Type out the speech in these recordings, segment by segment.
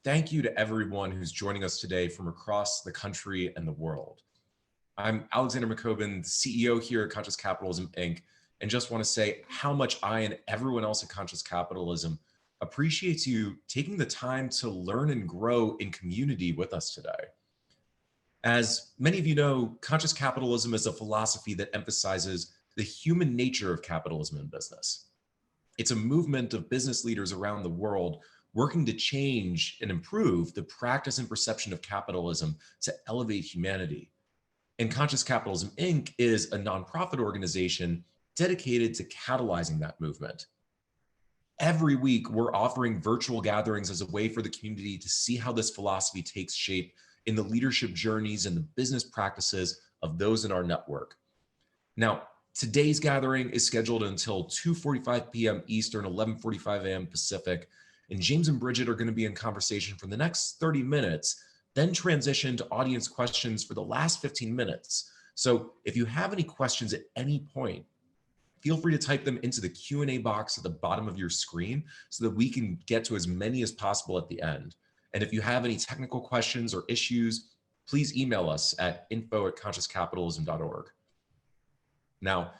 thank you to everyone who's joining us today from across the country and the world. I'm Alexander McCoben, the CEO here at Conscious Capitalism, Inc., and just want to say how much I and everyone else at Conscious Capitalism appreciates you taking the time to learn and grow in community with us today. As many of you know, Conscious Capitalism is a philosophy that emphasizes the human nature of capitalism and business. It's a movement of business leaders around the world working to change and improve the practice and perception of capitalism to elevate humanity. And Conscious Capitalism, Inc. is a nonprofit organization dedicated to catalyzing that movement. Every week, we're offering virtual gatherings as a way for the community to see how this philosophy takes shape in the leadership journeys and the business practices of those in our network. Now, today's gathering is scheduled until 2:45 p.m. Eastern, 11:45 a.m. Pacific, and James and Bridget are going to be in conversation for the next 30 minutes, then transition to audience questions for the last 15 minutes. So if you have any questions at any point, feel free to type them into the Q&A box at the bottom of your screen so that we can get to as many as possible at the end. And if you have any technical questions or issues, please email us at info@consciouscapitalism.org. Now,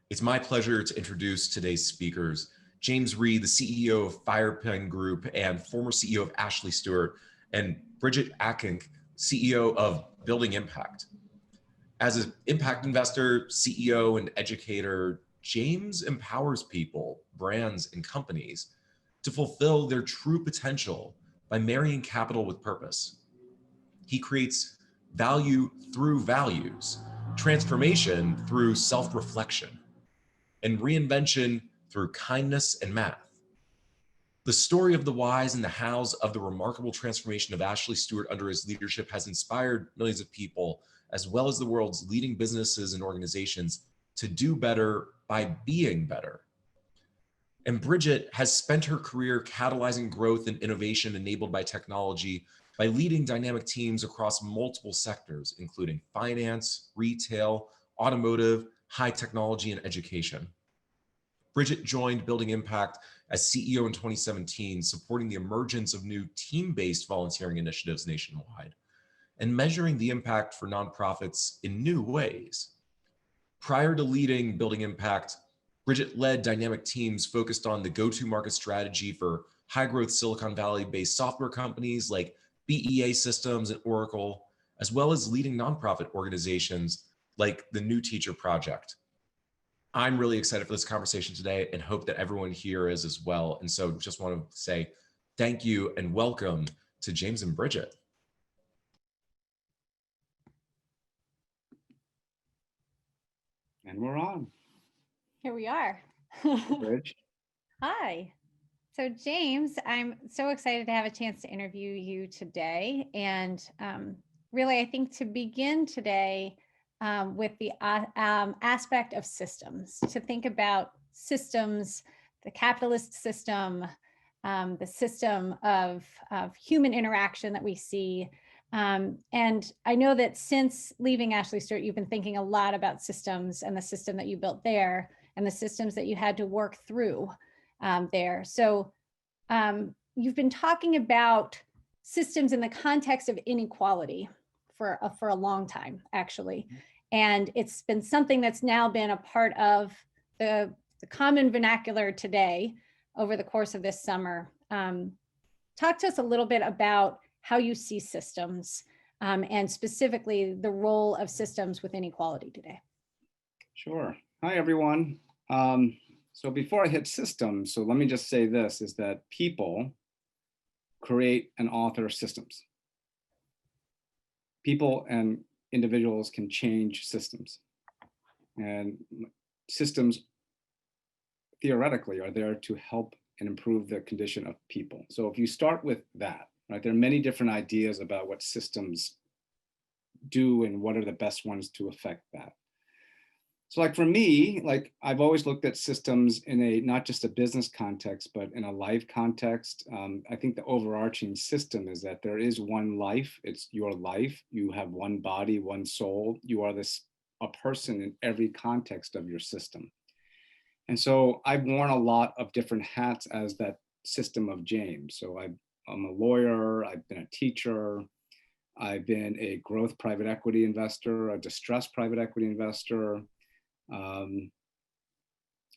it's my pleasure to introduce today's speakers. James Reed, the CEO of Firepen Group and former CEO of Ashley Stewart, and Bridget Ackink, CEO of Building Impact. As an impact investor, CEO, and educator, James empowers people, brands, and companies to fulfill their true potential by marrying capital with purpose. He creates value through values, transformation through self-reflection, and reinvention through kindness and math. The story of the whys and the hows of the remarkable transformation of Ashley Stewart under his leadership has inspired millions of people, as well as the world's leading businesses and organizations, to do better by being better. And Bridget has spent her career catalyzing growth and innovation enabled by technology by leading dynamic teams across multiple sectors, including finance, retail, automotive, high technology, and education. Bridget joined Building Impact as CEO in 2017, supporting the emergence of new team-based volunteering initiatives nationwide and measuring the impact for nonprofits in new ways. Prior to leading Building Impact, Bridget led dynamic teams focused on the go-to-market strategy for high-growth Silicon Valley-based software companies like BEA Systems and Oracle, as well as leading nonprofit organizations like the New Teacher Project. I'm really excited for this conversation today and hope that everyone here is as well. And so just want to say thank you and welcome to James and Bridget. And we're on. Here we are. Bridge. Hi. So James, I'm so excited to have a chance to interview you today. And really, I think to begin today with the aspect of systems, to think about systems, the capitalist system, the system of human interaction that we see. And I know that since leaving Ashley Stewart, you've been thinking a lot about systems and the system that you built there and the systems that you had to work through there. So you've been talking about systems in the context of inequality for a long time, actually. And it's been something that's now been a part of the common vernacular today over the course of this summer. Talk to us a little bit about how you see systems and specifically the role of systems with inequality today. Sure. Hi, everyone. So before I hit systems, so let me just say this, is that people create and author systems. People and individuals can change systems. And systems theoretically are there to help and improve the condition of people. So if you start with that, right, there are many different ideas about what systems do and what are the best ones to affect that. So like for me, like I've always looked at systems in a, not just a business context, but in a life context. I think the overarching system is that there is one life, it's your life. You have one body, one soul. You are a person in every context of your system. And so I've worn a lot of different hats as that system of James. So I'm a lawyer, I've been a teacher, I've been a growth private equity investor, a distressed private equity investor. I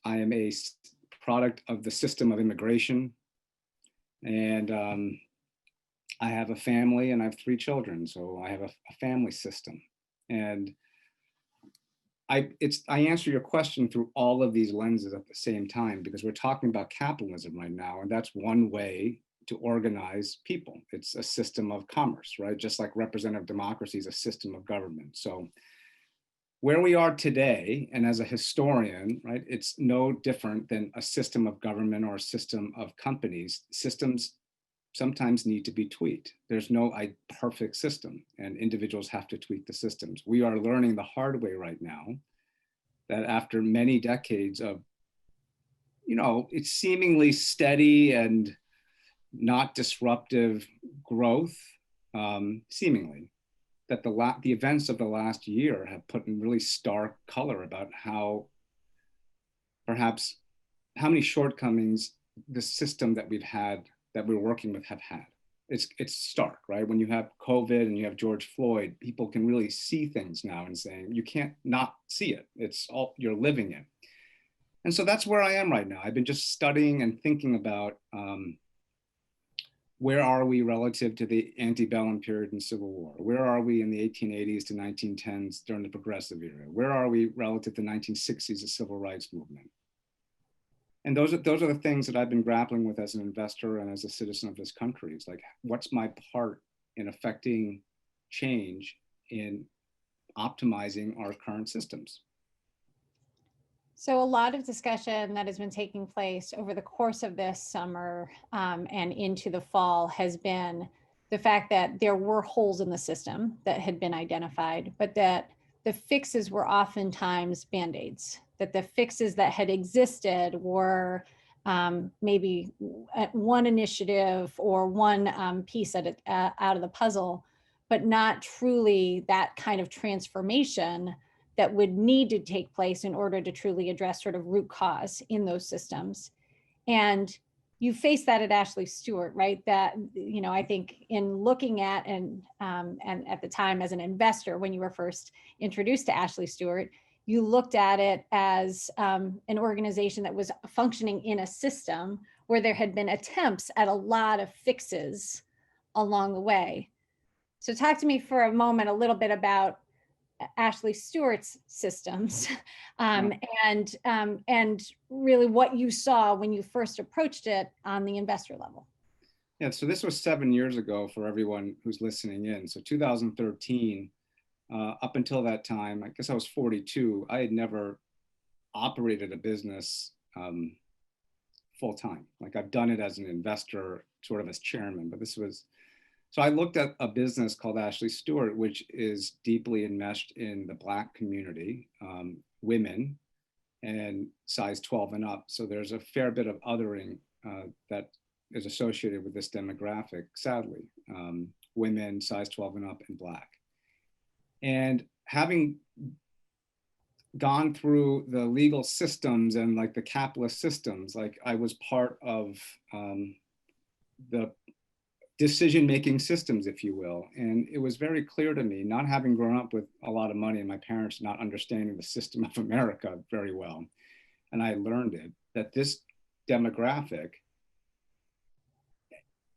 am a product of the system of immigration. And I have a family and I have 3 children. So I have a family system. And I answer your question through all of these lenses at the same time, because we're talking about capitalism right now. And that's one way to organize people. It's a system of commerce, right? Just like representative democracy is a system of government. So where we are today, and as a historian, right, it's no different than a system of government or a system of companies. Systems sometimes need to be tweaked. There's no perfect system, and individuals have to tweak the systems. We are learning the hard way right now that after many decades of, it's seemingly steady and not disruptive growth, seemingly, that the events of the last year have put in really stark color about how many shortcomings the system that we're working with have had. It's stark, right? When you have COVID and you have George Floyd, people can really see things now and saying, you can't not see it. It's all, you're living it. And so that's where I am right now. I've been just studying and thinking about where are we relative to the antebellum period in Civil War? Where are we in the 1880s to 1910s during the Progressive era? Where are we relative to the 1960s, the Civil Rights Movement? And those are the things that I've been grappling with as an investor and as a citizen of this country. It's like, what's my part in affecting change in optimizing our current systems? So a lot of discussion that has been taking place over the course of this summer and into the fall has been the fact that there were holes in the system that had been identified, but that the fixes were oftentimes Band-Aids, that the fixes that had existed were maybe one initiative or one piece out of the puzzle, but not truly that kind of transformation that would need to take place in order to truly address sort of root cause in those systems. And you face that at Ashley Stewart, right? That, I think in looking at and at the time as an investor, when you were first introduced to Ashley Stewart, you looked at it as an organization that was functioning in a system where there had been attempts at a lot of fixes along the way. So talk to me for a moment a little bit about Ashley Stewart's systems and really what you saw when you first approached it on the investor level. Yeah, so this was 7 years ago for everyone who's listening in. So 2013, up until that time, I guess I was 42, I had never operated a business full time. Like I've done it as an investor, sort of as chairman, but so I looked at a business called Ashley Stewart, which is deeply enmeshed in the Black community, women, and size 12 and up. So there's a fair bit of othering that is associated with this demographic, sadly, women, size 12 and up, and Black. And having gone through the legal systems and like the capitalist systems, like I was part of the decision-making systems, if you will. And it was very clear to me, not having grown up with a lot of money and my parents not understanding the system of America very well, and I learned it, that this demographic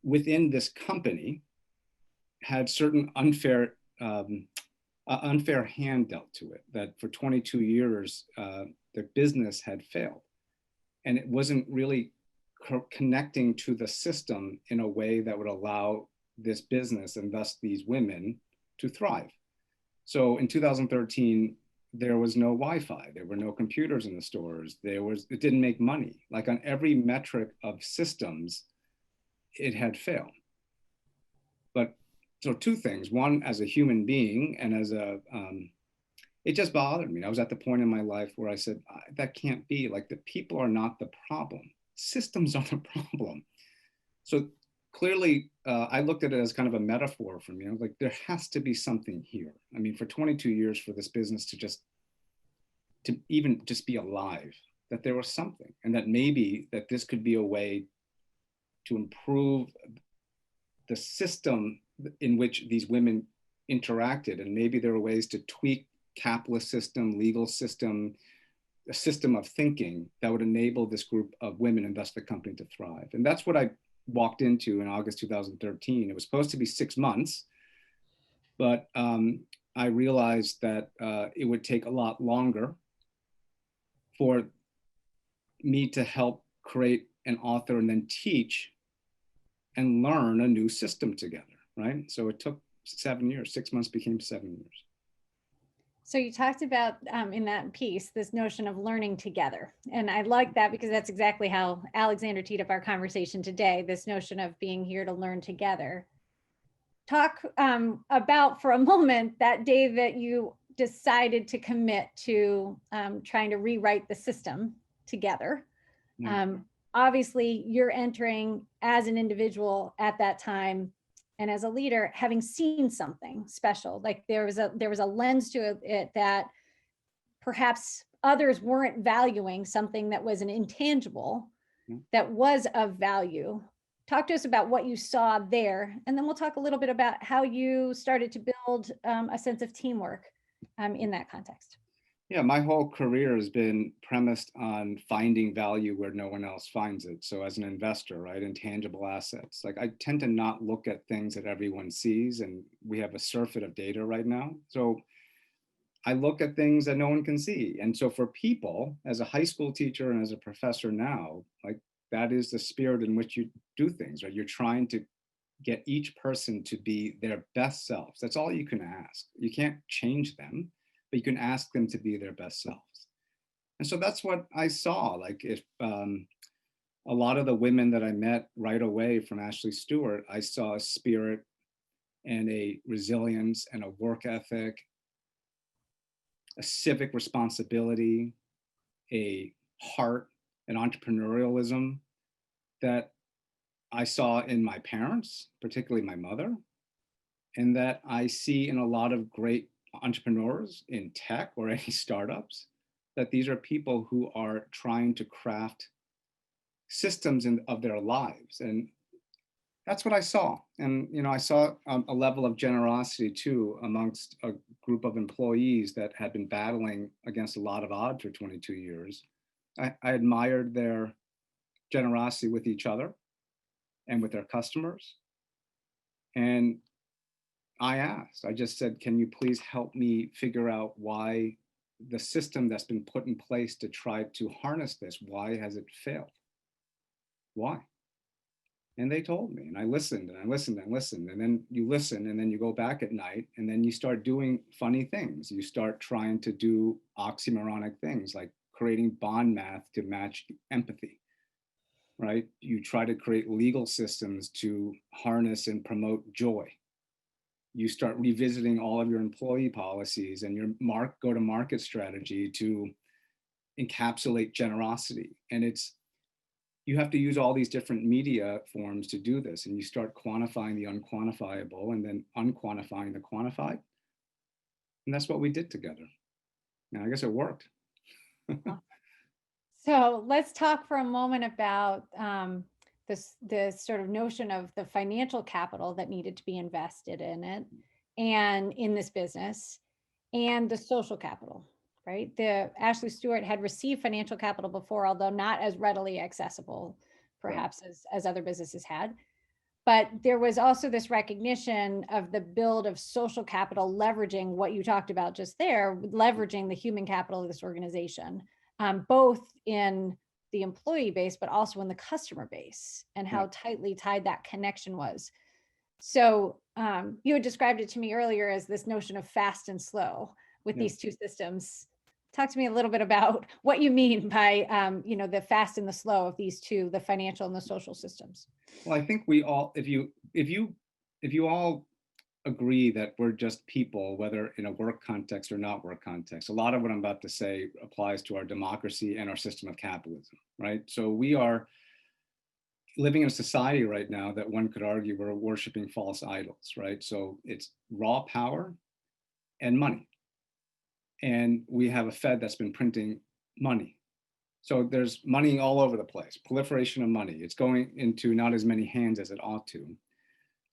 within this company had certain unfair hand dealt to it, that for 22 years, their business had failed. And it wasn't really connecting to the system in a way that would allow this business and thus these women to thrive. So in 2013, there was no Wi-Fi, there were no computers in the stores, it didn't make money. Like on every metric of systems, it had failed. But so 2 things, one, as a human being and as it just bothered me. I was at the point in my life where I said, that can't be, like the people are not the problem. Systems are the problem. So clearly, I looked at it as kind of a metaphor for me. I was like, there has to be something here. I mean, for 22 years for this business to even just be alive, that there was something, and that maybe that this could be a way to improve the system in which these women interacted, and maybe there were ways to tweak capitalist system, legal system, a system of thinking that would enable this group of women and thus the company to thrive. And that's what I walked into in August 2013. It was supposed to be 6 months, but I realized that it would take a lot longer for me to help create and author and then teach and learn a new system together, right? So it took 7 years. 6 months became 7 years. So you talked about in that piece, this notion of learning together. And I like that because that's exactly how Alexander teed up our conversation today, this notion of being here to learn together. Talk about for a moment that day that you decided to commit to trying to rewrite the system together. Obviously, you're entering as an individual at that time and as a leader, having seen something special. Like there was a lens to it that perhaps others weren't valuing, something that was an intangible that was of value. Talk to us about what you saw there, and then we'll talk a little bit about how you started to build a sense of teamwork in that context. Yeah, my whole career has been premised on finding value where no one else finds it. So as an investor, right, intangible assets, like I tend to not look at things that everyone sees, and we have a surfeit of data right now. So I look at things that no one can see. And so for people, as a high school teacher and as a professor now, like that is the spirit in which you do things, right? You're trying to get each person to be their best selves. That's all you can ask. You can't change them, but you can ask them to be their best selves. And so that's what I saw. Like if a lot of the women that I met right away from Ashley Stewart, I saw a spirit and a resilience and a work ethic, a civic responsibility, a heart, an entrepreneurialism that I saw in my parents, particularly my mother, and that I see in a lot of great entrepreneurs in tech or any startups, that these are people who are trying to craft systems of their lives. And that's what I saw. And, you know, I saw a level of generosity too amongst a group of employees that had been battling against a lot of odds for 22 years. I admired their generosity with each other and with their customers. And I just said, can you please help me figure out why the system that's been put in place to try to harness this, why has it failed? Why? And they told me, and I listened and I listened and listened. And then you listen and then you go back at night and then you start doing funny things. You start trying to do oxymoronic things like creating bond math to match empathy, right? You try to create legal systems to harness and promote joy. You start revisiting all of your employee policies and your go-to-market strategy to encapsulate generosity. And you have to use all these different media forms to do this. And you start quantifying the unquantifiable and then unquantifying the quantified. And that's what we did together. And I guess it worked. So let's talk for a moment about this sort of notion of the financial capital that needed to be invested in it and in this business, and the social capital, right? The Ashley Stewart had received financial capital before, although not as readily accessible, perhaps, as other businesses had. But there was also this recognition of the build of social capital, leveraging what you talked about just there, leveraging the human capital of this organization, both in the employee base, but also in the customer base, and how tightly tied that connection was. So you had described it to me earlier as this notion of fast and slow with these two systems. Talk to me a little bit about what you mean by the fast and the slow of these two, the financial and the social systems. Well, I think we all, if you all agree that we're just people, whether in a work context or not work context, a lot of what I'm about to say applies to our democracy and our system of capitalism, right? So we are living in a society right now that one could argue we're worshiping false idols, right? So it's raw power and money. And we have a Fed that's been printing money. So there's money all over the place, proliferation of money. It's going into not as many hands as it ought to.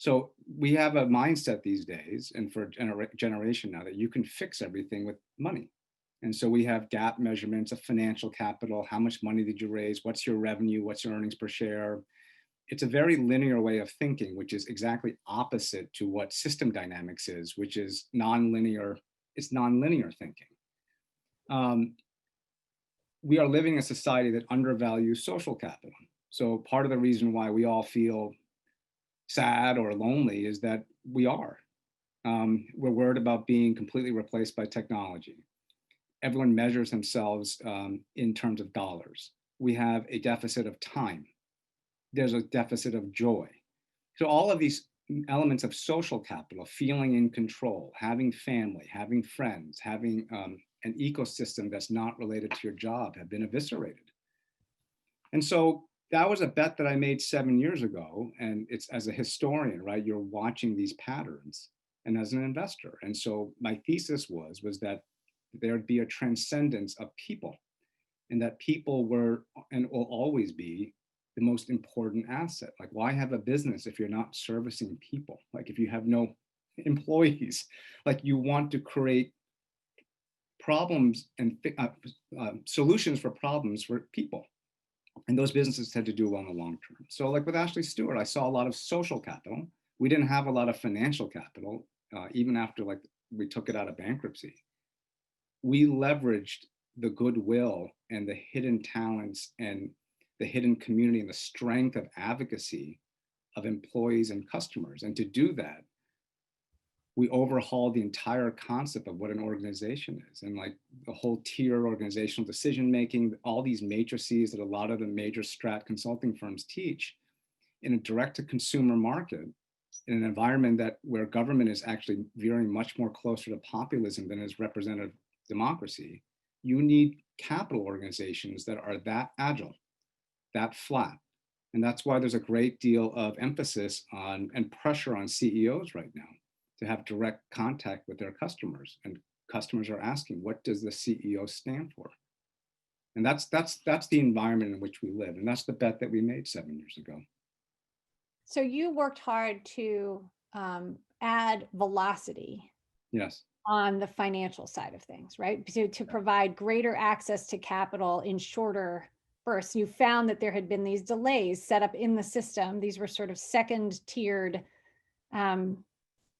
So we have a mindset these days, and for a generation now, that you can fix everything with money. And so we have gap measurements of financial capital. How much money did you raise? What's your revenue? What's your earnings per share? It's a very linear way of thinking, which is exactly opposite to what system dynamics is, which is nonlinear. It's nonlinear thinking. We are living in a society that undervalues social capital. So part of the reason why we all feel sad or lonely is that we are. We're worried about being completely replaced by technology. Everyone measures themselves in terms of dollars. We have a deficit of time. There's a deficit of joy. So all of these elements of social capital, feeling in control, having family, having friends, having an ecosystem that's not related to your job have been eviscerated. And so that was a bet that I made 7 years ago. And it's, as a historian, right, you're watching these patterns, and as an investor. And so my thesis was that there'd be a transcendence of people, and that people were and will always be the most important asset. Like, why have a business if you're not servicing people? Like, if you have no employees, like, you want to create problems and solutions for problems for people. And those businesses tend to do well in the long term. So like with Ashley Stewart, I saw a lot of social capital. We didn't have a lot of financial capital, even after like we took it out of bankruptcy. We leveraged the goodwill and the hidden talents and the hidden community and the strength of advocacy of employees and customers. And to do that, we overhauled the entire concept of what an organization is, and like the whole tier organizational decision making, all these matrices that a lot of the major strat consulting firms teach. In a direct to consumer market, in an environment where government is actually veering much more closer to populism than is representative democracy, you need capital organizations that are that agile, that flat. And that's why there's a great deal of emphasis on and pressure on CEOs right now to have direct contact with their customers. And customers are asking, what does the CEO stand for? And that's the environment in which we live. And that's the bet that we made 7 years ago. So you worked hard to add velocity. Yes. On the financial side of things, right? To provide greater access to capital in shorter bursts. You found that there had been these delays set up in the system. These were sort of second tiered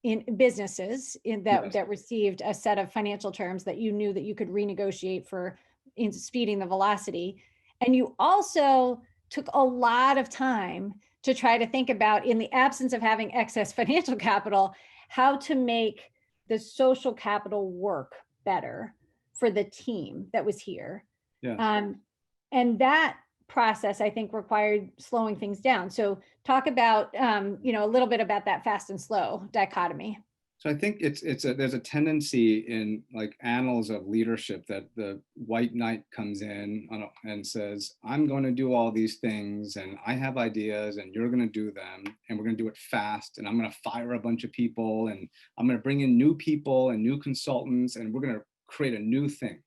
in businesses that received a set of financial terms that you knew that you could renegotiate for in speeding the velocity. And you also took a lot of time to try to think about, in the absence of having excess financial capital, how to make the social capital work better for the team that was here. Yeah. And that process, I think, required slowing things down. So talk about, a little bit about that fast and slow dichotomy. So I think there's a tendency in like annals of leadership that the white knight comes in and says, I'm going to do all these things and I have ideas and you're going to do them and we're going to do it fast and I'm going to fire a bunch of people and I'm going to bring in new people and new consultants and we're going to create a new thing.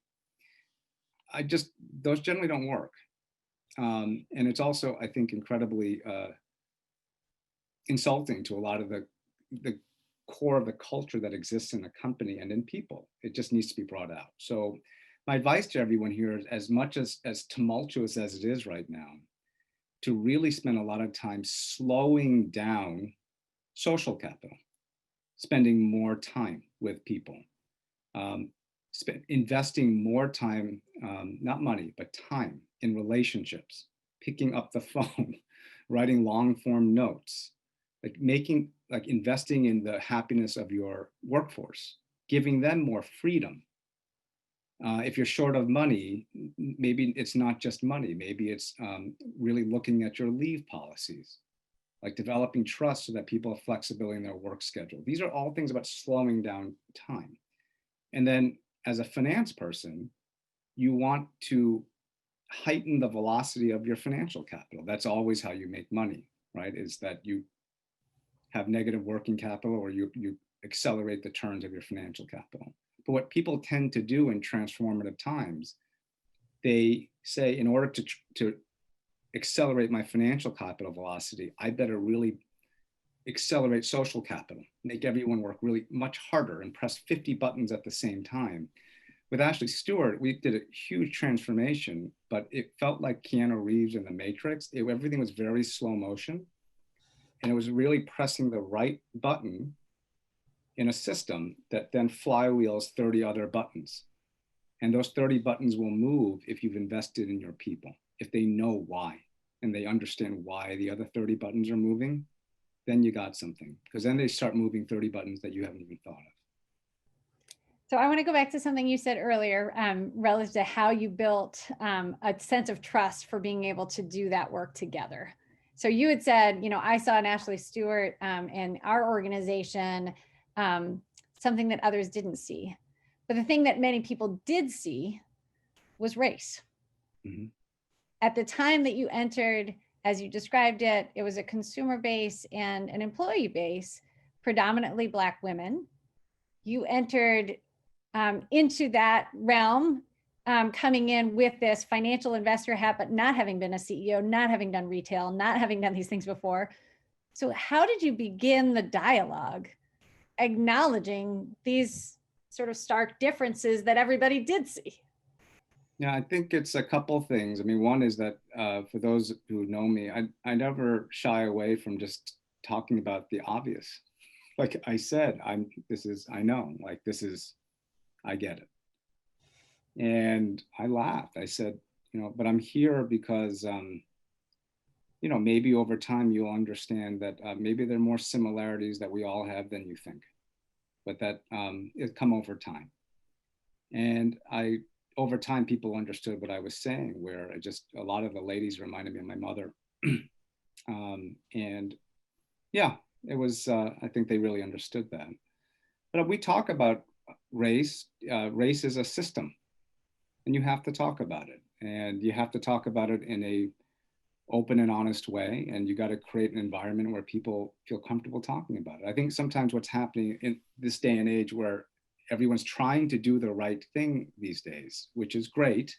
Those generally don't work. And it's also, I think, incredibly insulting to a lot of the core of the culture that exists in a company and in people. It just needs to be brought out. So my advice to everyone here is, as much as tumultuous as it is right now, to really spend a lot of time slowing down social capital, spending more time with people, investing more time, not money, but time in relationships, picking up the phone, writing long form notes, investing in the happiness of your workforce, giving them more freedom. If you're short of money, maybe it's not just money. Maybe it's really looking at your leave policies, like developing trust so that people have flexibility in their work schedule. These are all things about slowing down time. And then as a finance person, you want to heighten the velocity of your financial capital. That's always how you make money, right? Is that you have negative working capital or you accelerate the turns of your financial capital. But what people tend to do in transformative times, they say, in order to accelerate my financial capital velocity, I better really accelerate social capital, make everyone work really much harder and press 50 buttons at the same time. With Ashley Stewart, we did a huge transformation, but it felt like Keanu Reeves in The Matrix. Everything was very slow motion. And it was really pressing the right button in a system that then flywheels 30 other buttons. And those 30 buttons will move if you've invested in your people, if they know why and they understand why the other 30 buttons are moving, then you got something. Because then they start moving 30 buttons that you haven't even thought of. So I want to go back to something you said earlier, relative to how you built a sense of trust for being able to do that work together. So you had said, I saw in Ashley Stewart and our organization something that others didn't see. But the thing that many people did see was race. Mm-hmm. At the time that you entered, as you described it, it was a consumer base and an employee base, predominantly Black women. You entered into that realm, coming in with this financial investor hat, but not having been a CEO, not having done retail, not having done these things before. So how did you begin the dialogue, acknowledging these sort of stark differences that everybody did see? Yeah, I think it's a couple things. I mean, one is that for those who know me, I never shy away from just talking about the obvious. Like I said, I get it. And I laughed. I said, but I'm here because, maybe over time you'll understand that maybe there are more similarities that we all have than you think, but that it come over time. And over time, people understood what I was saying, where a lot of the ladies reminded me of my mother. And yeah, it was, I think they really understood that. But we talk about race. Race is a system, and you have to talk about it. And you have to talk about it in a open and honest way. And you got to create an environment where people feel comfortable talking about it. I think sometimes what's happening in this day and age where everyone's trying to do the right thing these days, which is great.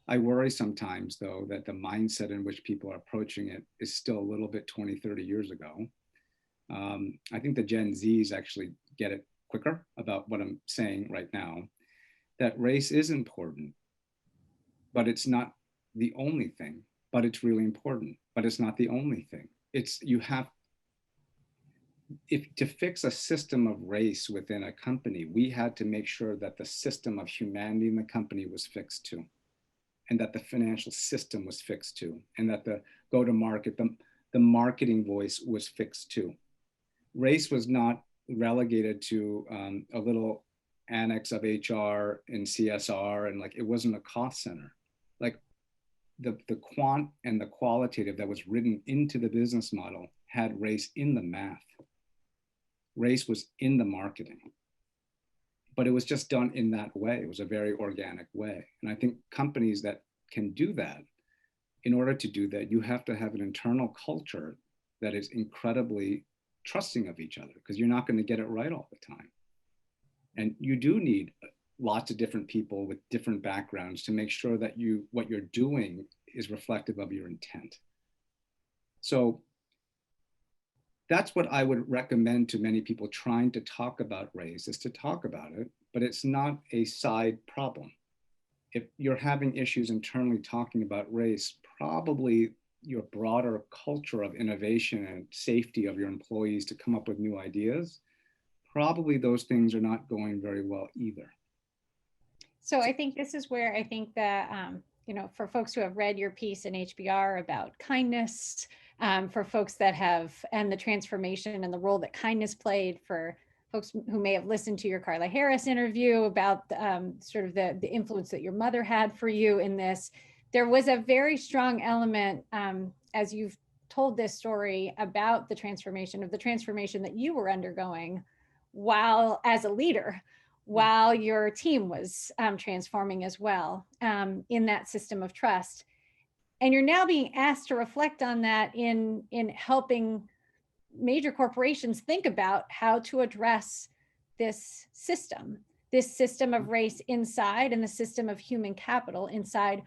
I worry sometimes, though, that the mindset in which people are approaching it is still a little bit 20, 30 years ago. I think the Gen Zs actually get it quicker about what I'm saying right now, that race is important, but it's not the only thing, but it's really important, but it's not the only thing. To fix a system of race within a company, we had to make sure that the system of humanity in the company was fixed too, and that the financial system was fixed too, and that the go-to-market, the marketing voice was fixed too. Race was not relegated to a little annex of HR and CSR, and it wasn't a cost center. The quant and the qualitative that was written into the business model had race in the math. Race was in the marketing, but it was just done in that way. It was a very organic way. And I think companies that can do that, in order to do that, you have to have an internal culture that is incredibly trusting of each other, because you're not going to get it right all the time. And you do need lots of different people with different backgrounds to make sure that what you're doing is reflective of your intent. So that's what I would recommend to many people trying to talk about race, is to talk about it, but it's not a side problem. If you're having issues internally talking about race, probably your broader culture of innovation and safety of your employees to come up with new ideas, probably those things are not going very well either. So I think this is where I think that, for folks who have read your piece in HBR about kindness, for folks that have, and the transformation and the role that kindness played, for folks who may have listened to your Carla Harris interview about sort of the influence that your mother had for you in this, there was a very strong element, as you've told this story, about the transformation that you were undergoing while as a leader, while your team was transforming as well, in that system of trust. And you're now being asked to reflect on that in helping major corporations think about how to address this system of race inside, and the system of human capital inside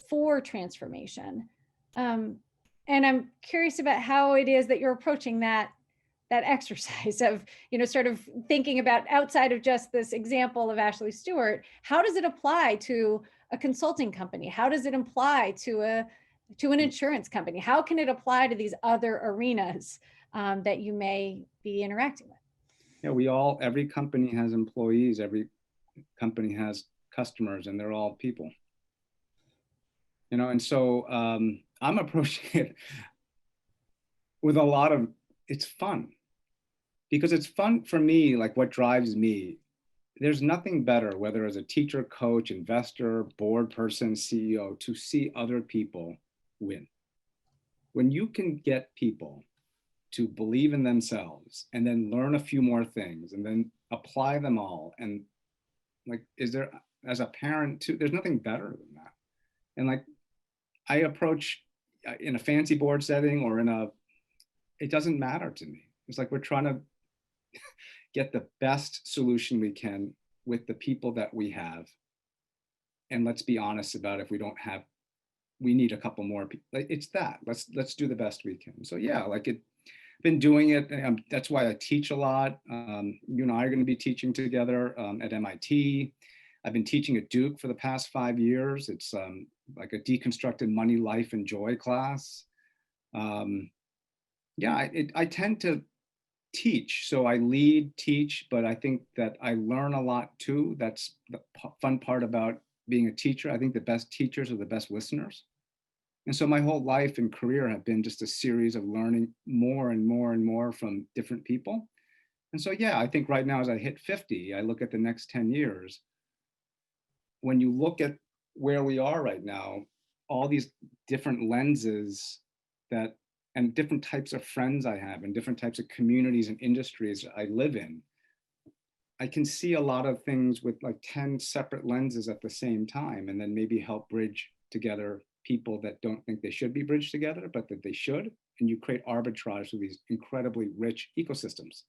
for transformation. And I'm curious about how it is that you're approaching that that exercise of, sort of thinking about outside of just this example of Ashley Stewart, how does it apply to a consulting company? How does it apply to an insurance company? How can it apply to these other arenas that you may be interacting with? Yeah, every company has employees, every company has customers, and they're all people. And so I'm approaching it with a lot of, it's fun. Because it's fun for me, like what drives me. There's nothing better, whether as a teacher, coach, investor, board person, CEO, to see other people win. When you can get people to believe in themselves and then learn a few more things and then apply them all, and like, as a parent too, there's nothing better than that. And like, I approach in a fancy board setting or it doesn't matter to me. It's like we're trying to get the best solution we can with the people that we have. And let's be honest about if we don't have, we need a couple more people. It's that, let's do the best we can. So yeah, been doing it. That's why I teach a lot. You and I are going to be teaching together at MIT. I've been teaching at Duke for the past 5 years. It's like a deconstructed money, life, and joy class. Yeah, I tend to teach. So I lead, teach, but I think that I learn a lot too. That's the fun part about being a teacher. I think the best teachers are the best listeners. And so my whole life and career have been just a series of learning more and more and more from different people. And so, yeah, I think right now as I hit 50, I look at the next 10 years. When you look at where we are right now, all these different lenses and different types of friends I have and different types of communities and industries I live in, I can see a lot of things with like 10 separate lenses at the same time, and then maybe help bridge together people that don't think they should be bridged together, but that they should. And you create arbitrage through these incredibly rich ecosystems.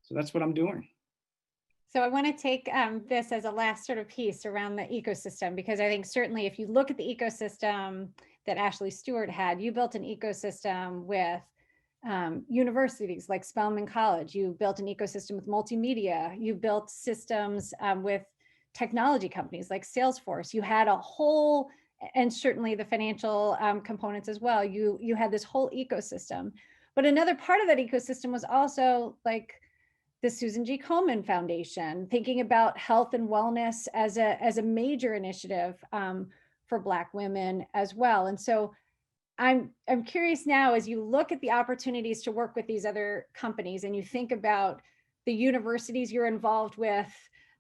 So that's what I'm doing. So I want to take this as a last sort of piece around the ecosystem, because I think certainly if you look at the ecosystem that Ashley Stewart had, you built an ecosystem with universities like Spelman College. You built an ecosystem with multimedia. You built systems with technology companies like Salesforce. You had a whole, and certainly the financial components as well. You had this whole ecosystem. But another part of that ecosystem was also like the Susan G. Komen Foundation, thinking about health and wellness as a major initiative for Black women as well. And so I'm curious now, as you look at the opportunities to work with these other companies and you think about the universities you're involved with,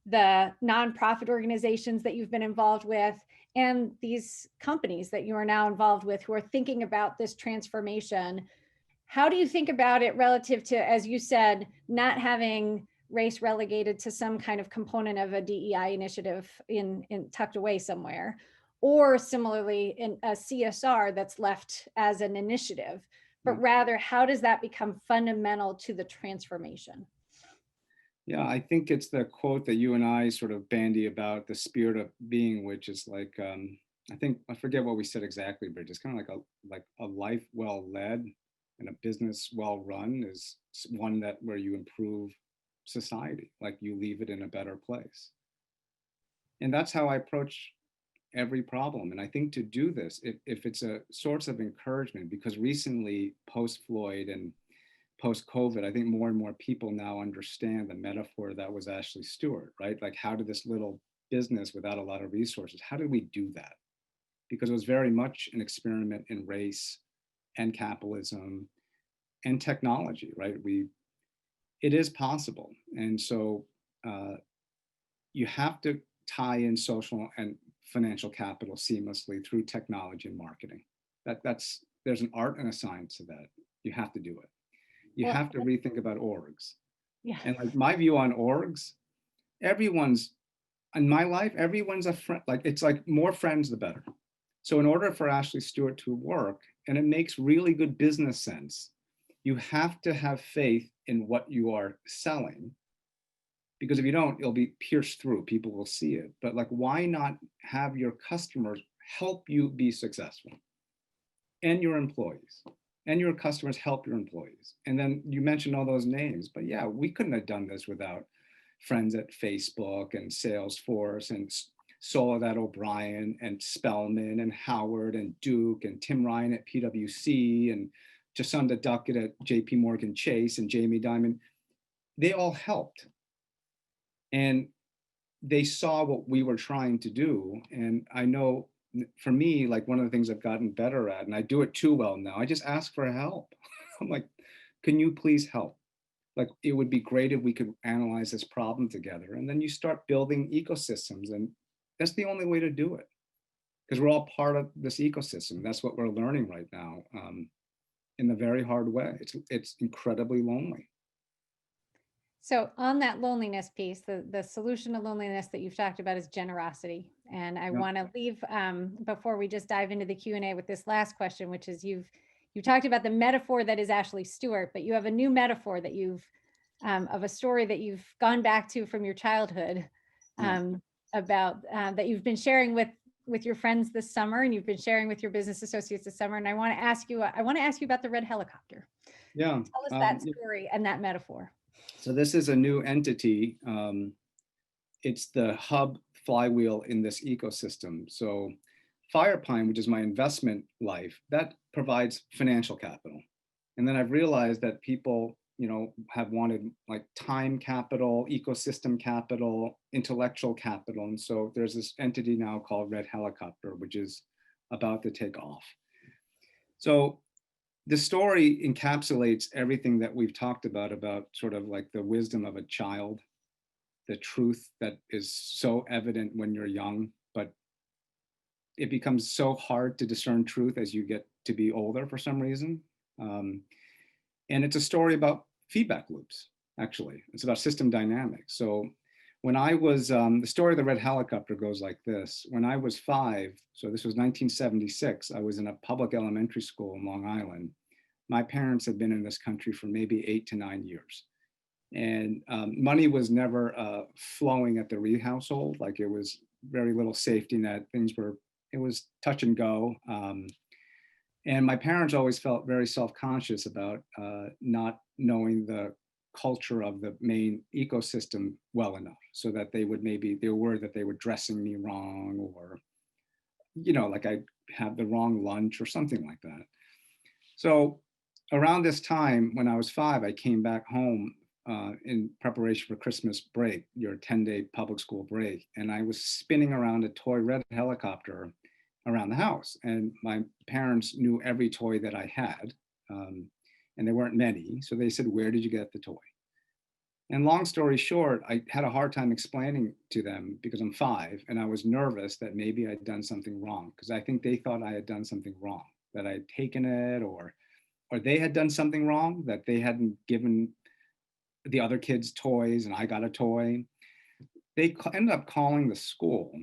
the nonprofit organizations that you've been involved with, and these companies that you are now involved with who are thinking about this transformation, how do you think about it relative to, as you said, not having race relegated to some kind of component of a DEI initiative in tucked away somewhere, or similarly in a CSR that's left as an initiative, but rather how does that become fundamental to the transformation? Yeah, I think it's the quote that you and I sort of bandy about, the spirit of being, which is like, I forget what we said exactly, but it's kind of like a life well led and a business well run is one where you improve society, like you leave it in a better place. And that's how I approach every problem. And I think to do this, if it's a source of encouragement, because recently post-Floyd and post-COVID, I think more and more people now understand the metaphor that was Ashley Stewart, right? Like, how did this little business without a lot of resources, how did we do that? Because it was very much an experiment in race and capitalism and technology, right? It is possible. And so you have to tie in social and financial capital seamlessly through technology and marketing. There's an art and a science to that. You have to do it. You have to rethink about orgs. Yeah. And like my view on orgs, in my life, everyone's a friend. Like, it's like more friends, the better. So in order for Ashley Stewart to work, and it makes really good business sense, you have to have faith in what you are selling. Because if you don't, it'll be pierced through, people will see it. But like, why not have your customers help you be successful and your employees? and your customers help your employees. And then you mentioned all those names, but yeah, we couldn't have done this without friends at Facebook and Salesforce and Soledad O'Brien and Spellman and Howard and Duke and Tim Ryan at PwC and Jasonda Duckett at JP Morgan Chase and Jamie Dimon. They all helped. And they saw what we were trying to do. And I know for me, like one of the things I've gotten better at, and I do it too well now, I just ask for help. I'm like, can you please help? Like, it would be great if we could analyze this problem together. And then you start building ecosystems. And that's the only way to do it, because we're all part of this ecosystem. That's what we're learning right now, in a very hard way. It's incredibly lonely. So on that loneliness piece, the solution to loneliness that you've talked about is generosity. And I want to leave, before we just dive into the Q&A, with this last question, which is you talked about the metaphor that is Ashley Stewart, but you have a new metaphor that you've, of a story that you've gone back to from your childhood, about that you've been sharing with your friends this summer, and you've been sharing with your business associates this summer. And I want to ask you about the red helicopter. Yeah. Tell us that story and that metaphor. So this is a new entity. It's the hub flywheel in this ecosystem. So Firepine, which is my investment life, that provides financial capital. And then I've realized that people, have wanted like time capital, ecosystem capital, intellectual capital. And so there's this entity now called Red Helicopter, which is about to take off. So the story encapsulates everything that we've talked about sort of like the wisdom of a child, the truth that is so evident when you're young, but it becomes so hard to discern truth as you get to be older for some reason. And it's a story about feedback loops, actually. It's about system dynamics. So when I was, the story of the Red Helicopter goes like this. When I was 5, so this was 1976, I was in a public elementary school in Long Island. My parents had been in this country for maybe 8 to 9 years. And money was never flowing at the Reed household. Like, it was very little safety net. It was touch and go. And my parents always felt very self-conscious about not knowing the culture of the main ecosystem well enough, so that they were worried that they were dressing me wrong, or, like I had the wrong lunch or something like that. So around this time, when I was 5, I came back home in preparation for Christmas break, your 10-day public school break. And I was spinning around a toy red helicopter around the house. And my parents knew every toy that I had, and there weren't many. So they said, "Where did you get the toy?" And long story short, I had a hard time explaining to them, because I'm 5 and I was nervous that maybe I'd done something wrong, because I think they thought I had done something wrong, that I'd taken it, or they had done something wrong, that they hadn't given the other kids toys and I got a toy. They ended up calling the school,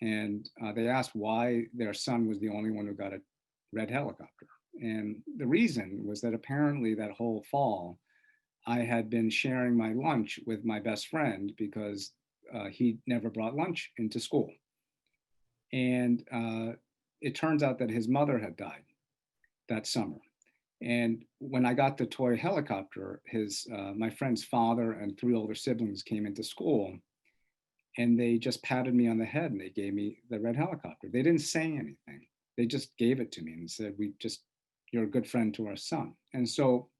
and they asked why their son was the only one who got a red helicopter. And the reason was that apparently that whole fall, I had been sharing my lunch with my best friend, because he never brought lunch into school. And it turns out that his mother had died that summer. And when I got the toy helicopter, my friend's father and 3 older siblings came into school, and they just patted me on the head and they gave me the red helicopter. They didn't say anything. They just gave it to me and said, "You're a good friend to our son." And so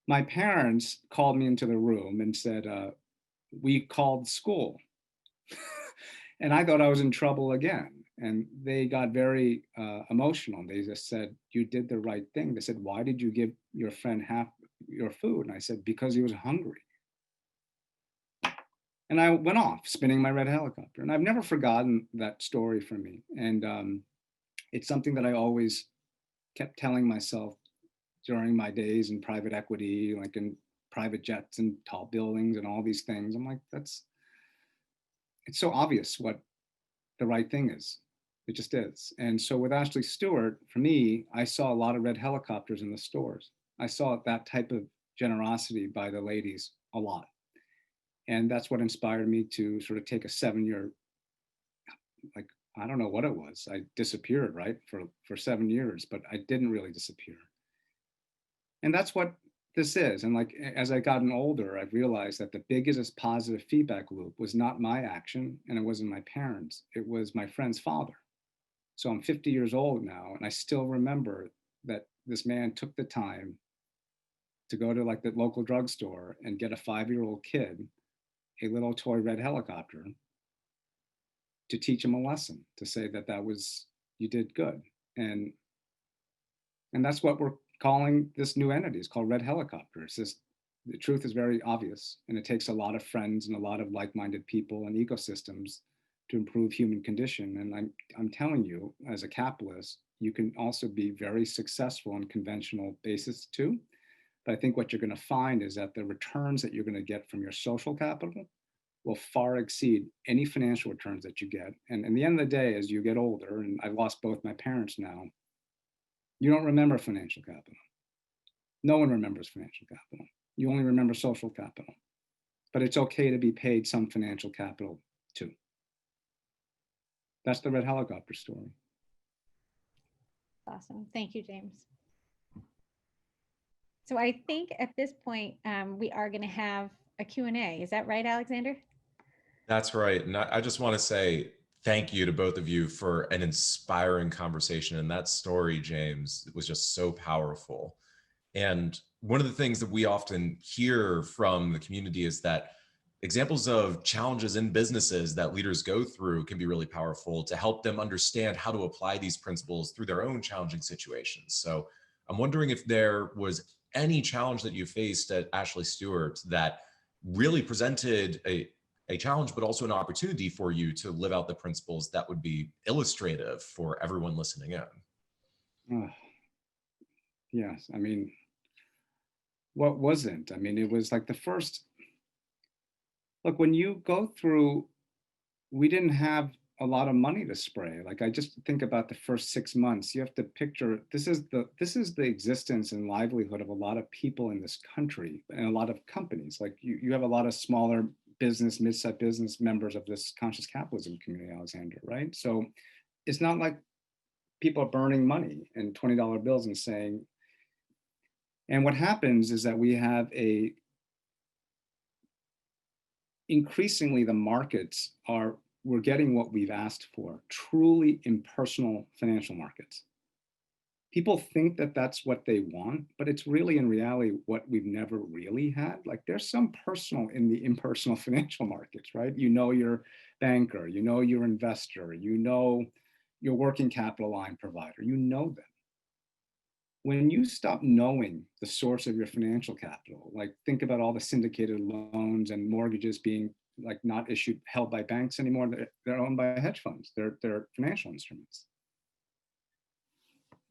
my parents called me into the room and said, "We called school." And I thought I was in trouble again. And they got very emotional. They just said, "You did the right thing." They said, "Why did you give your friend half your food?" And I said, "Because he was hungry." And I went off spinning my red helicopter. And I've never forgotten that story for me. And it's something that I always kept telling myself during my days in private equity, like in private jets and tall buildings and all these things. I'm like, it's so obvious what the right thing is. It just is. And so with Ashley Stewart, for me, I saw a lot of red helicopters in the stores. I saw that type of generosity by the ladies a lot. And that's what inspired me to sort of take a 7-year, like, I don't know what it was. I disappeared, right, for 7 years, but I didn't really disappear. And that's what this is. And like, as I gotten older, I've realized that the biggest positive feedback loop was not my action and it wasn't my parents, it was my friend's father. So I'm 50 years old now, and I still remember that this man took the time to go to like the local drugstore and get a 5-year-old kid a little toy red helicopter to teach him a lesson, to say that that was, you did good. And that's what we're calling this new entity. It's called Red Helicopter. It's just, the truth is very obvious, and it takes a lot of friends and a lot of like-minded people and ecosystems to improve human condition. And I'm telling you, as a capitalist, you can also be very successful on conventional basis too. But I think what you're going to find is that the returns that you're going to get from your social capital will far exceed any financial returns that you get. And in the end of the day, as you get older, and I've lost both my parents now, you don't remember financial capital. No one remembers financial capital. You only remember social capital. But it's okay to be paid some financial capital too. That's the Red Helicopter story. Awesome. Thank you, James. So I think at this point, we are going to have a Q&A. Is that right, Alexander? That's right. And I just want to say thank you to both of you for an inspiring conversation. And that story, James, was just so powerful. And one of the things that we often hear from the community is that examples of challenges in businesses that leaders go through can be really powerful to help them understand how to apply these principles through their own challenging situations. So I'm wondering if there was any challenge that you faced at Ashley Stewart that really presented a challenge, but also an opportunity for you to live out the principles that would be illustrative for everyone listening in. Yes, I mean, what wasn't? I mean, it was like the first, look, when you go through, we didn't have a lot of money to spray. Like, I just think about the first 6 months. You have to picture, this is the existence and livelihood of a lot of people in this country and a lot of companies. Like, you have a lot of smaller business, mid-sized business members of this conscious capitalism community, Alexander, right? So it's not like people are burning money and $20 bills and saying, and what happens is that we have increasingly the markets are, we're getting what we've asked for, truly impersonal financial markets. People think that that's what they want, but it's really in reality what we've never really had. Like, there's some personal in the impersonal financial markets, right? You know your banker, you know your investor, you know your working capital line provider, you know them. When you stop knowing the source of your financial capital, like think about all the syndicated loans and mortgages being like not issued, held by banks anymore. They're owned by hedge funds. They're financial instruments.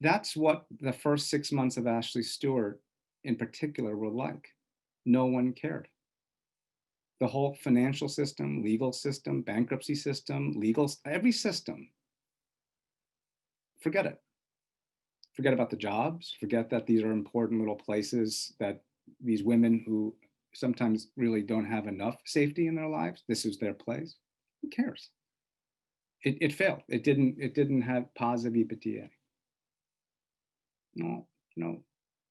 That's what the first 6 months of Ashley Stewart in particular were like. No one cared. The whole financial system, legal system, bankruptcy system, every system, forget it. Forget about the jobs, forget that these are important little places that these women who sometimes really don't have enough safety in their lives, this is their place. Who cares? It failed. It didn't have positive EBITDA. No,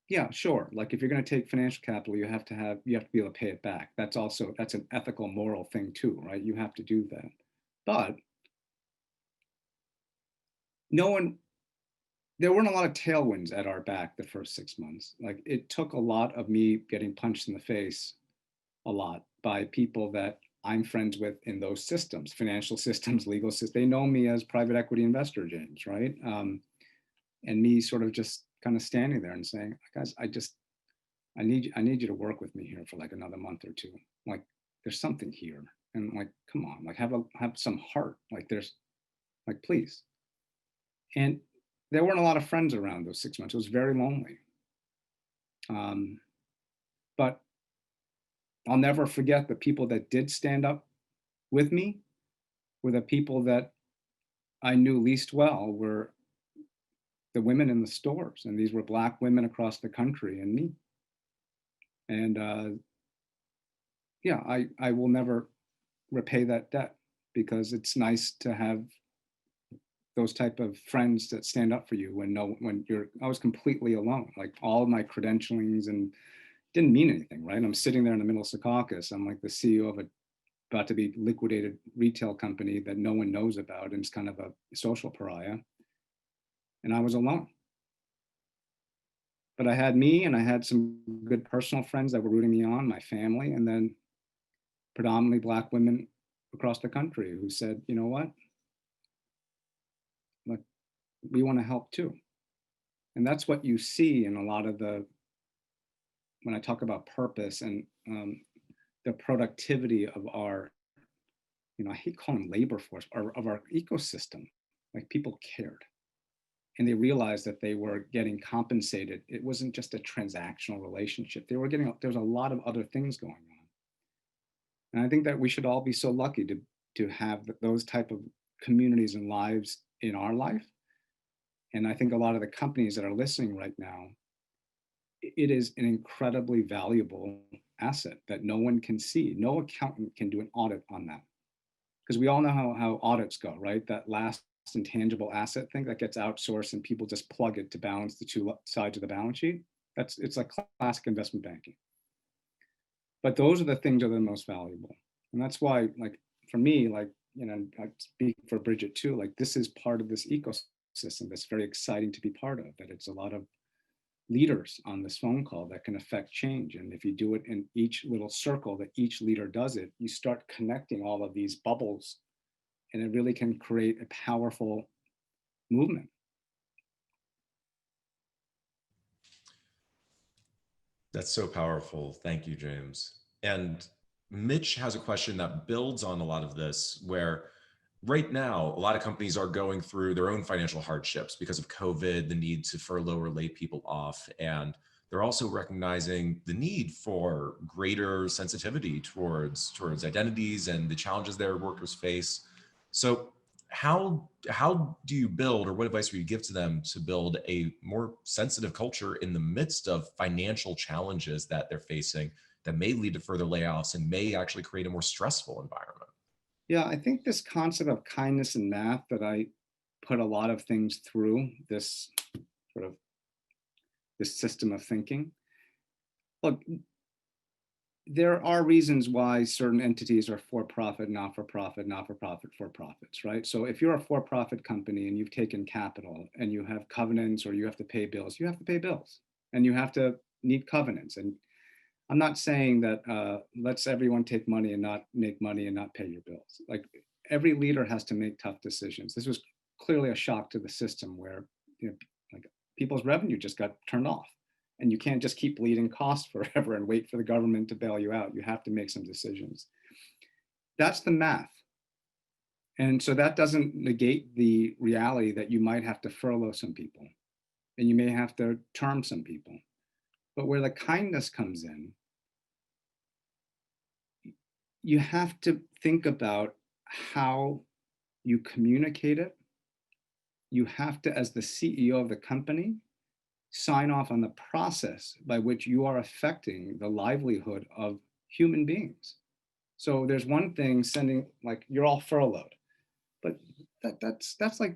yeah, sure. Like, if you're going to take financial capital, you have to be able to pay it back. That's an ethical, moral thing too, right? You have to do that. But there weren't a lot of tailwinds at our back the first 6 months. Like, it took a lot of me getting punched in the face a lot by people that I'm friends with in those systems, financial systems, legal systems. They know me as private equity investor, James, right? And me sort of just kind of standing there and saying, guys, I need you to work with me here for like another month or two. Like, there's something here. And like, come on, like have some heart. Like, please. And there weren't a lot of friends around those 6 months. It was very lonely. But I'll never forget the people that did stand up with me were the people that I knew least well were the women in the stores. And these were Black women across the country and me. And yeah, I will never repay that debt, because it's nice to have those type of friends that stand up for you I was completely alone. Like all of my credentialings and didn't mean anything, right? I'm sitting there in the middle of Secaucus. I'm like the CEO of a about to be liquidated retail company that no one knows about and it's kind of a social pariah. And I was alone. But I had me and I had some good personal friends that were rooting me on, my family, and then predominantly Black women across the country who said, you know what? Look, we want to help too. And that's what you see in a lot of when I talk about purpose and the productivity of our, I hate calling them labor force, of our ecosystem. Like people cared and they realized that they were getting compensated. It wasn't just a transactional relationship. There's a lot of other things going on. And I think that we should all be so lucky to have those type of communities and lives in our life. And I think a lot of the companies that are listening right now, it is an incredibly valuable asset that no one can see. No accountant can do an audit on that. Because we all know how audits go, right? That last intangible asset thing that gets outsourced and people just plug it to balance the two sides of the balance sheet. It's like classic investment banking. But those are the things that are the most valuable. And that's why, like, for me, like, I speak for Bridget too, like this is part of this ecosystem that's very exciting to be part of, that it's a lot of leaders on this phone call that can affect change. And if you do it in each little circle that each leader does it, you start connecting all of these bubbles and it really can create a powerful movement. That's so powerful. Thank you, James. And Mitch has a question that builds on a lot of this, where right now, a lot of companies are going through their own financial hardships because of COVID, the need to furlough or lay people off. And they're also recognizing the need for greater sensitivity towards identities and the challenges their workers face. So how do you build, or what advice would you give to them to build a more sensitive culture in the midst of financial challenges that they're facing that may lead to further layoffs and may actually create a more stressful environment? Yeah, I think this concept of kindness and math that I put a lot of things through this sort of this system of thinking. Look, there are reasons why certain entities are for-profit, not-for-profit, not-for-profit, for-profits, right? So if you're a for-profit company and you've taken capital and you have covenants or you have to pay bills, you have to pay bills and you have to need covenants. And I'm not saying that let's everyone take money and not make money and not pay your bills. Like every leader has to make tough decisions. This was clearly a shock to the system where like people's revenue just got turned off. And you can't just keep bleeding costs forever and wait for the government to bail you out. You have to make some decisions. That's the math. And so that doesn't negate the reality that you might have to furlough some people and you may have to term some people. But where the kindness comes in, you have to think about how you communicate it. You have to, as the CEO of the company, sign off on the process by which you are affecting the livelihood of human beings. So there's one thing sending, like, you're all furloughed, but that's like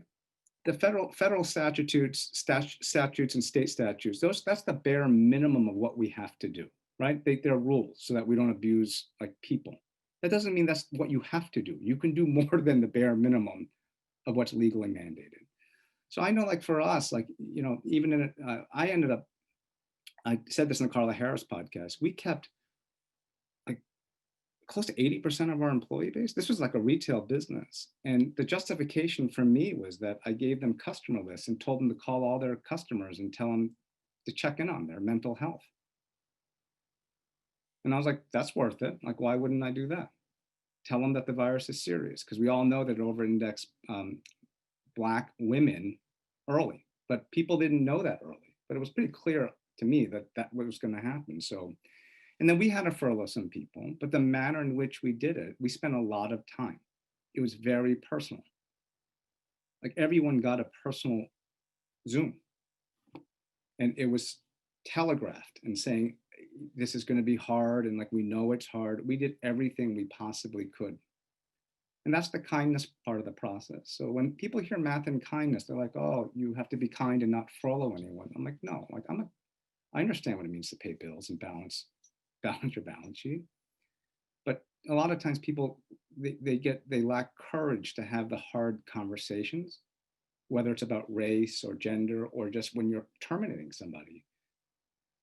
the federal statutes and state statutes. That's the bare minimum of what we have to do, right? They're rules so that we don't abuse like people. That doesn't mean that's what you have to do. You can do more than the bare minimum of what's legally mandated. So I know, like for us, like, even in I said this in the Carla Harris podcast, we kept like close to 80% of our employee base. This was like a retail business. And the justification for me was that I gave them customer lists and told them to call all their customers and tell them to check in on their mental health. And I was like, that's worth it. Like, why wouldn't I do that? Tell them that the virus is serious, because we all know that it over-index Black women early, but people didn't know that early. But it was pretty clear to me that was going to happen. So, and then we had to furlough some people, but the manner in which we did it, we spent a lot of time. It was very personal. Like everyone got a personal Zoom, and it was telegraphed and saying, this is going to be hard. And like, we know it's hard. We did everything we possibly could. And that's the kindness part of the process. So when people hear math and kindness, they're like, oh, you have to be kind and not follow anyone. I'm like, no, like I understand what it means to pay bills and balance your balance sheet. But a lot of times people, they lack courage to have the hard conversations, whether it's about race or gender, or just when you're terminating somebody.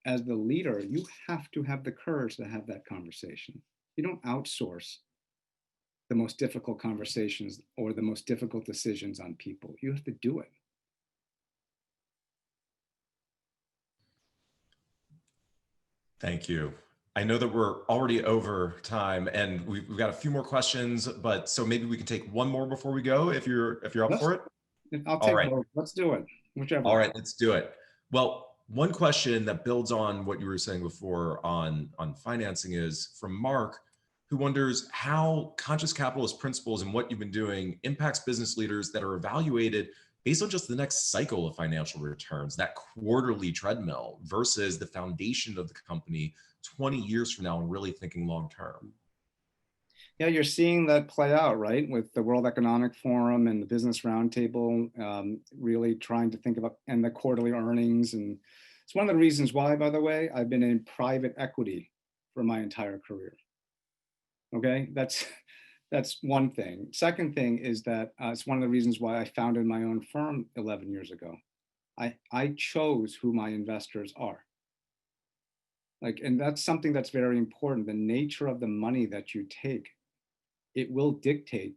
As the leader, you have to have the courage to have that conversation. You don't outsource the most difficult conversations or the most difficult decisions on people. You have to do it. Thank you. I know that we're already over time and we've got a few more questions, but so maybe we can take one more before we go if you're up for it. I'll All take right. both. Let's do it. Whichever. All right, let's do it. Well, one question that builds on what you were saying before on financing is from Mark, who wonders how conscious capitalist principles and what you've been doing impacts business leaders that are evaluated based on just the next cycle of financial returns, that quarterly treadmill versus the foundation of the company 20 years from now and really thinking long term. Yeah, you're seeing that play out, right? With the World Economic Forum and the Business Roundtable, really trying to think about, and the quarterly earnings. And it's one of the reasons why, by the way, I've been in private equity for my entire career. Okay, that's one thing. Second thing is that it's one of the reasons why I founded my own firm 11 years ago. I chose who my investors are. Like, and that's something that's very important. The nature of the money that you take, it will dictate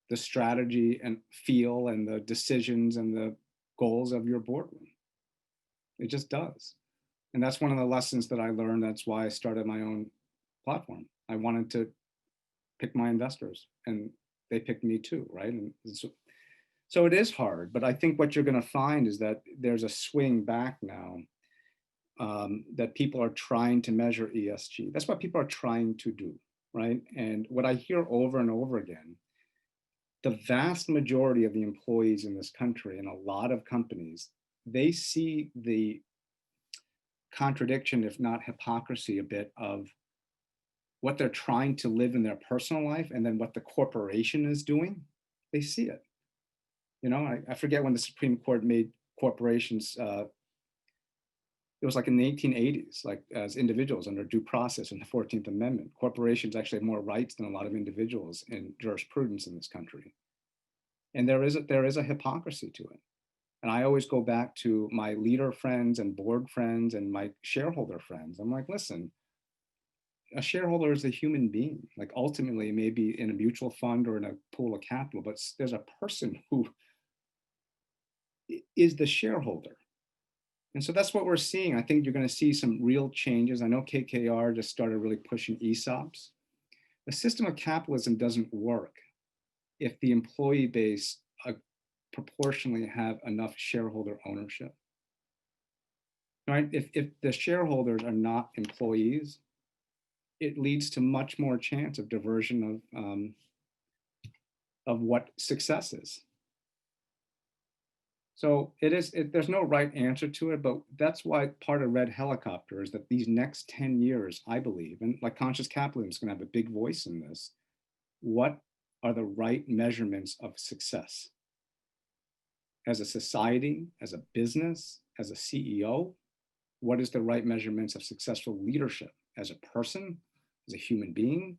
the strategy and feel and the decisions and the goals of your boardroom. It just does. And that's one of the lessons that I learned. That's why I started my own platform. I wanted to pick my investors and they picked me too, right? And so it is hard, but I think what you're going to find is that there's a swing back now, that people are trying to measure ESG. That's what people are trying to do, right? And what I hear over and over again, the vast majority of the employees in this country and a lot of companies, they see the contradiction, if not hypocrisy, a bit of what they're trying to live in their personal life and then what the corporation is doing. They see it. You know, I forget when the Supreme Court made corporations, it was like in the 1880s, like as individuals under due process in the 14th Amendment. Corporations actually have more rights than a lot of individuals in jurisprudence in this country. And there is a hypocrisy to it. And I always go back to my leader friends and board friends and my shareholder friends. I'm like, listen, a shareholder is a human being. Like ultimately, maybe in a mutual fund or in a pool of capital, but there's a person who is the shareholder. And so that's what we're seeing. I think you're going to see some real changes. I know KKR just started really pushing ESOPs. The system of capitalism doesn't work if the employee base proportionally have enough shareholder ownership. Right? If the shareholders are not employees, it leads to much more chance of diversion of what success is. So there's no right answer to it, but that's why part of Red Helicopter is that these next 10 years, I believe, and like Conscious Capitalism is going to have a big voice in this, what are the right measurements of success? As a society, as a business, as a CEO, what is the right measurements of successful leadership as a person, as a human being?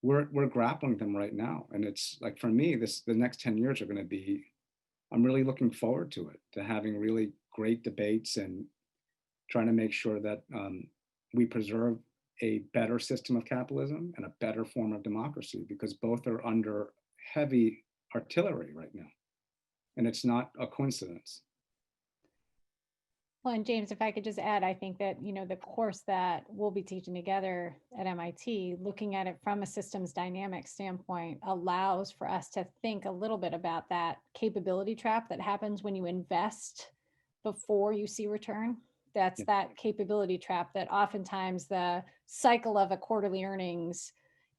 We're grappling them right now. And it's like, for me, the next 10 years are going to be, I'm really looking forward to it, to having really great debates and trying to make sure that we preserve a better system of capitalism and a better form of democracy, because both are under heavy artillery right now. And it's not a coincidence. Well, and James, if I could just add, I think that, the course that we'll be teaching together at MIT, looking at it from a systems dynamic standpoint, allows for us to think a little bit about that capability trap that happens when you invest before you see return. That's that capability trap that oftentimes the cycle of a quarterly earnings,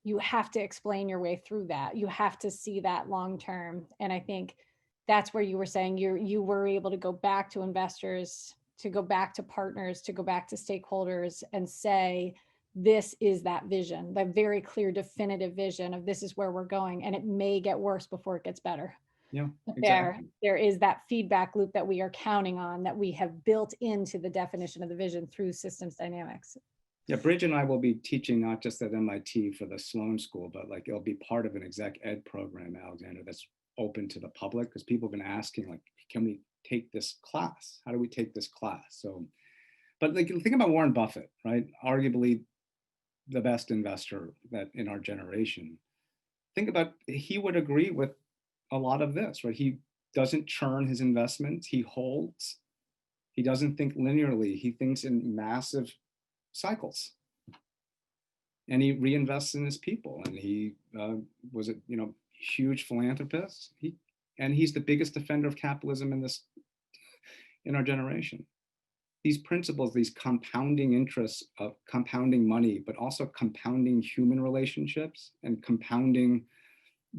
you have to explain your way through that. You have to see that long term. And I think that's where you were saying you were able to go back to investors, to go back to partners, to go back to stakeholders and say, this is that vision, the very clear, definitive vision of this is where we're going, and it may get worse before it gets better. Yeah, But exactly. there is that feedback loop that we are counting on, that we have built into the definition of the vision through systems dynamics. Yeah, Bridge and I will be teaching not just at MIT for the Sloan School, but like it'll be part of an exec ed program, Alexander, that's open to the public, because people have been asking, like, can we take this class? How do we take this class? So, but like, think about Warren Buffett, right? Arguably the best investor that in our generation. Think about, he would agree with a lot of this, right? He doesn't churn his investments, he holds. He doesn't think linearly, he thinks in massive cycles. And he reinvests in his people, and he was a huge philanthropist. And he's the biggest defender of capitalism in our generation. These principles, these compounding interests of compounding money, but also compounding human relationships and compounding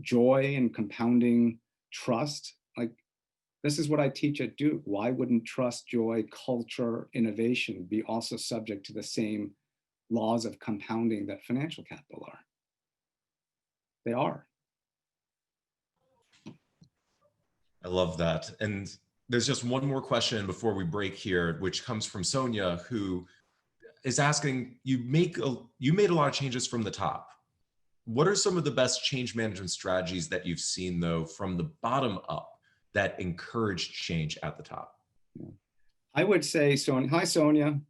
joy and compounding trust. Like, this is what I teach at Duke. Why wouldn't trust, joy, culture, innovation be also subject to the same laws of compounding that financial capital are? They are. I love that. And there's just one more question before we break here, which comes from Sonia, who is asking, you made a lot of changes from the top. What are some of the best change management strategies that you've seen, though, from the bottom up that encouraged change at the top? I would say, Sonia, hi, Sonia.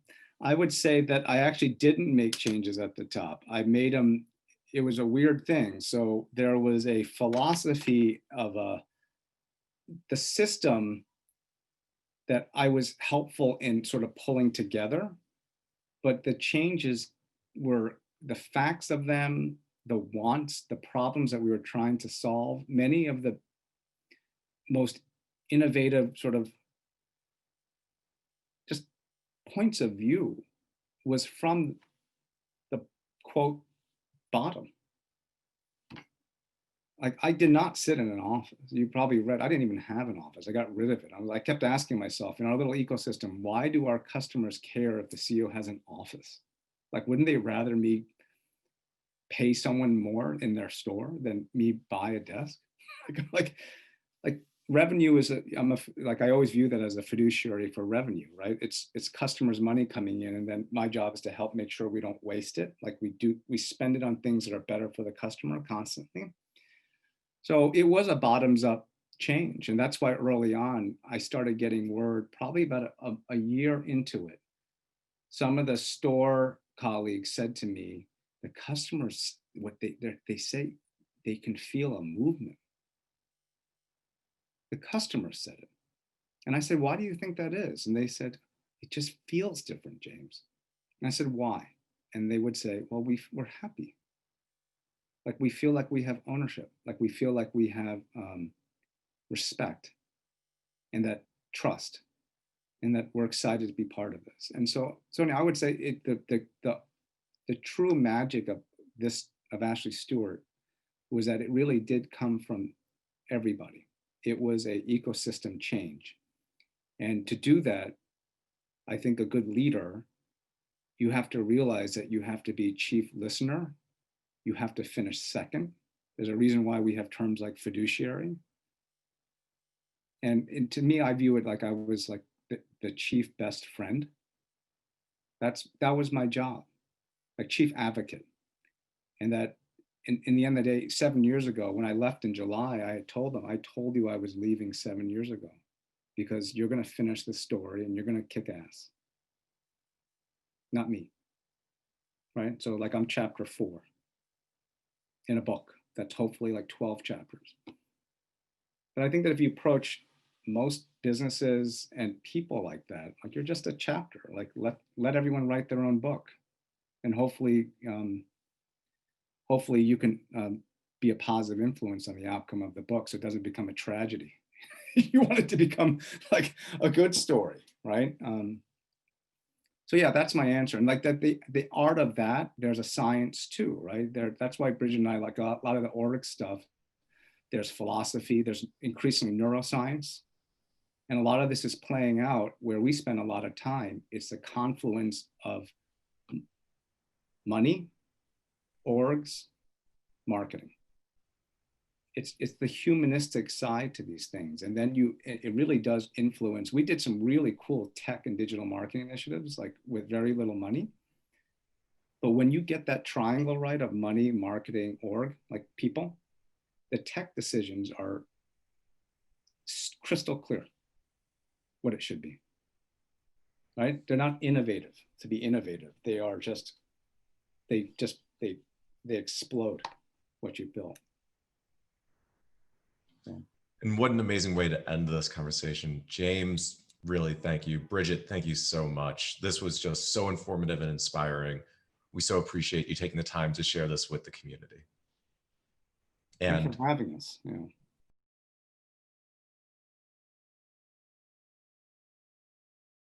I would say that I actually didn't make changes at the top. I made them, it was a weird thing. So there was a philosophy of the system that I was helpful in sort of pulling together, but the changes were the facts of them, the wants, the problems that we were trying to solve. Many of the most innovative sort of just points of view was from the quote bottom. Like, I did not sit in an office. You probably read, I didn't even have an office. I got rid of it. I kept asking myself, in our little ecosystem, why do our customers care if the CEO has an office? Like, wouldn't they rather me pay someone more in their store than me buy a desk? like revenue is like, I always view that as a fiduciary for revenue, right? It's customers' money coming in, and then my job is to help make sure we don't waste it. Like, we spend it on things that are better for the customer constantly. So it was a bottoms up change. And that's why early on, I started getting word probably about a year into it. Some of the store colleagues said to me, the customers, what they say, they can feel a movement. The customers said it. And I said, why do you think that is? And they said, it just feels different, James. And I said, why? And they would say, well, we're happy. Like, we feel like we have ownership, like we feel like we have respect and that trust, and that we're excited to be part of this. And so, Sonia, I would say the true magic of Ashley Stewart was that it really did come from everybody. It was an ecosystem change. And to do that, I think a good leader, you have to realize that you have to be chief listener. You have to finish second. There's a reason why we have terms like fiduciary. And to me, I view it like I was like the chief best friend. That was my job, like chief advocate. And that in the end of the day, 7 years ago, when I left in July, I had told them, I told you I was leaving 7 years ago, because you're going to finish the story and you're going to kick ass. Not me. Right? So like, I'm chapter 4 in a book that's hopefully like 12 chapters. But I think that if you approach most businesses and people like that, like, you're just a chapter, like let everyone write their own book. And hopefully you can be a positive influence on the outcome of the book, so it doesn't become a tragedy. You want it to become like a good story, right? So yeah, that's my answer. And like that, the art of that, there's a science too, right? That's why Bridget and I like a lot of the Orrick stuff. There's philosophy, there's increasingly neuroscience. And a lot of this is playing out where we spend a lot of time. It's the confluence of money, orgs, marketing. It's the humanistic side to these things. And then it really does influence. We did some really cool tech and digital marketing initiatives, like with very little money. But when you get that triangle right of money, marketing, org, like people, the tech decisions are crystal clear what it should be, right? They're not innovative to be innovative. They are just, they explode what you built. And what an amazing way to end this conversation. James, really thank you. Bridget, thank you so much. This was just so informative and inspiring. We so appreciate you taking the time to share this with the community. Thanks for having us. Yeah.